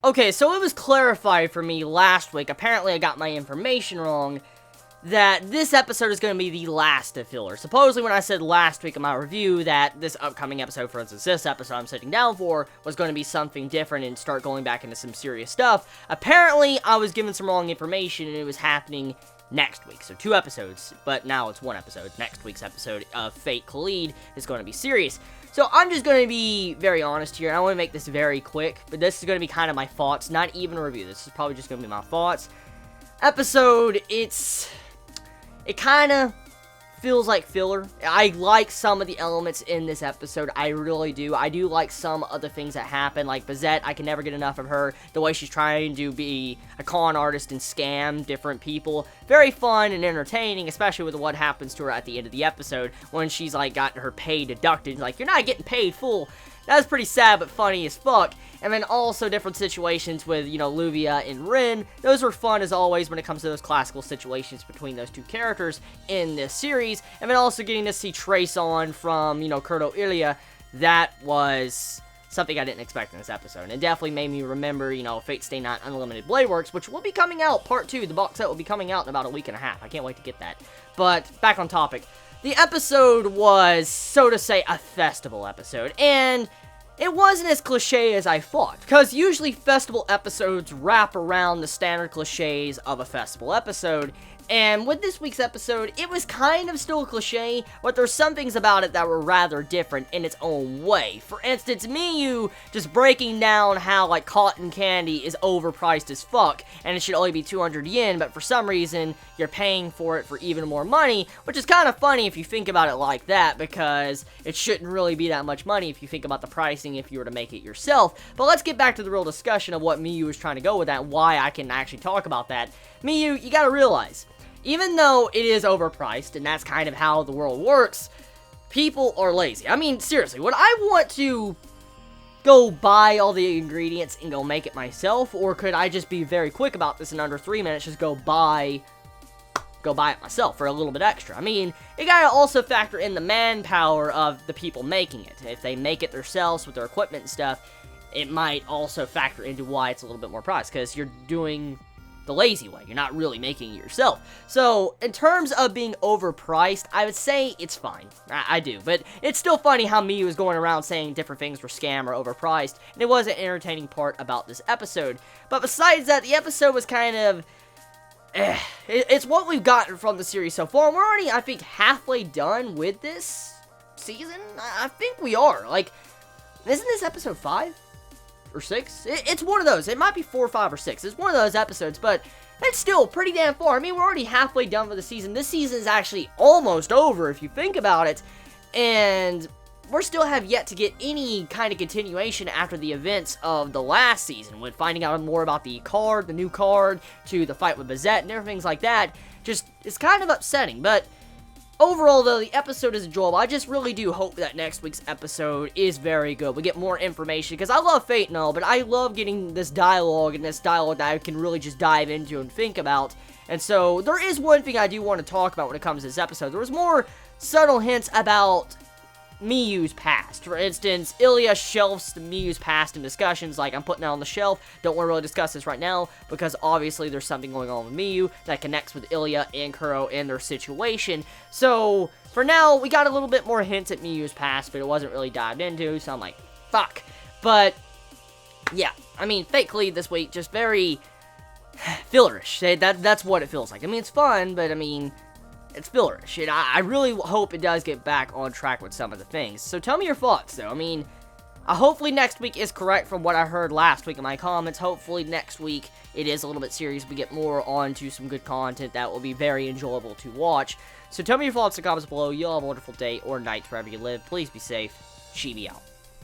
Okay, so it was clarified for me last week, apparently I got my information wrong, that this episode is going to be the last of filler. Supposedly when I said last week in my review that this upcoming episode, for instance this episode I'm sitting down for, was going to be something different and start going back into some serious stuff, apparently I was given some wrong information and it was happening next week. So 2 episodes, but now it's 1 episode. Next week's episode of Fate Kaleid is going to be serious. So I'm just going to be very honest here, and I want to make this very quick, but this is going to be kind of my thoughts, not even a review. This is probably just going to be my thoughts. Episode, it kind of feels like filler. I like some of the elements in this episode, I really do. I do like some of the things that happen, like Bazette, I can never get enough of her, the way she's trying to be a con artist and scam different people. Very fun and entertaining, especially with what happens to her at the end of the episode, when she's like got her pay deducted, like, you're not getting paid full. That was pretty sad, but funny as fuck. And then also different situations with, you know, Luvia and Rin. Those were fun as always when it comes to those classical situations between those 2 characters in this series. And then also getting to see Trace on from, you know, Ilya. That was something I didn't expect in this episode. And it definitely made me remember, you know, Fate Stay Night Unlimited Blade Works, which will be coming out, part 2. The box set will be coming out in about a week and a half. I can't wait to get that. But, back on topic. The episode was, so to say, a festival episode, and it wasn't as cliche as I thought, because usually festival episodes wrap around the standard cliches of a festival episode, and with this week's episode, it was kind of still a cliche, but there's some things about it that were rather different in its own way. For instance, Miyu just breaking down how, like, cotton candy is overpriced as fuck, and it should only be 200 yen, but for some reason, you're paying for it for even more money, which is kind of funny if you think about it like that, because it shouldn't really be that much money if you think about the pricing if you were to make it yourself. But let's get back to the real discussion of what Miyu is trying to go with that, and why I can actually talk about that. Miyu, you gotta realize, even though it is overpriced, and that's kind of how the world works, people are lazy. I mean, seriously, would I want to go buy all the ingredients and go make it myself, or could I just be very quick about this in under 3 minutes, just go buy it myself for a little bit extra? I mean, you gotta also factor in the manpower of the people making it. If they make it themselves with their equipment and stuff, it might also factor into why it's a little bit more priced, because you're doing the lazy way. You're not really making it yourself. So, in terms of being overpriced, I would say it's fine. I do. But it's still funny how Miyu was going around saying different things were scam or overpriced, and it was an entertaining part about this episode. But besides that, the episode was kind of it's what we've gotten from the series so far. We're already, I think, halfway done with this season. I think we are. Like, isn't this episode 5? Or 6? It's one of those. It might be 4, 5, or 6. It's one of those episodes, but it's still pretty damn far. I mean, we're already halfway done with the season. This season is actually almost over, if you think about it. And we still have yet to get any kind of continuation after the events of the last season, with finding out more about the card, the new card, to the fight with Bazette, and everything like that. Just, it's kind of upsetting, but overall, though, the episode is enjoyable. I just really do hope that next week's episode is very good. We get more information, because I love Fate and all, but I love getting this dialogue, and this dialogue that I can really just dive into and think about. And so, there is one thing I do want to talk about when it comes to this episode. There was more subtle hints about Miyu's past. For instance, Illya shelves Miyu's past in discussions, like, I'm putting that on the shelf, don't want to really discuss this right now, because obviously there's something going on with Miyu that connects with Illya and Kuro and their situation. So, for now, we got a little bit more hints at Miyu's past, but it wasn't really dived into, so I'm like, fuck. But, yeah, I mean, Fate Kaleid this week, just very fillerish. That's what it feels like. I mean, it's fun, but I mean, it's fillerish, and I really hope it does get back on track with some of the things. So tell me your thoughts, though. I mean, hopefully next week is correct from what I heard last week in my comments. Hopefully next week it is a little bit serious. We get more onto some good content that will be very enjoyable to watch. So tell me your thoughts in the comments below. You'll have a wonderful day or night wherever you live. Please be safe. Chibi out.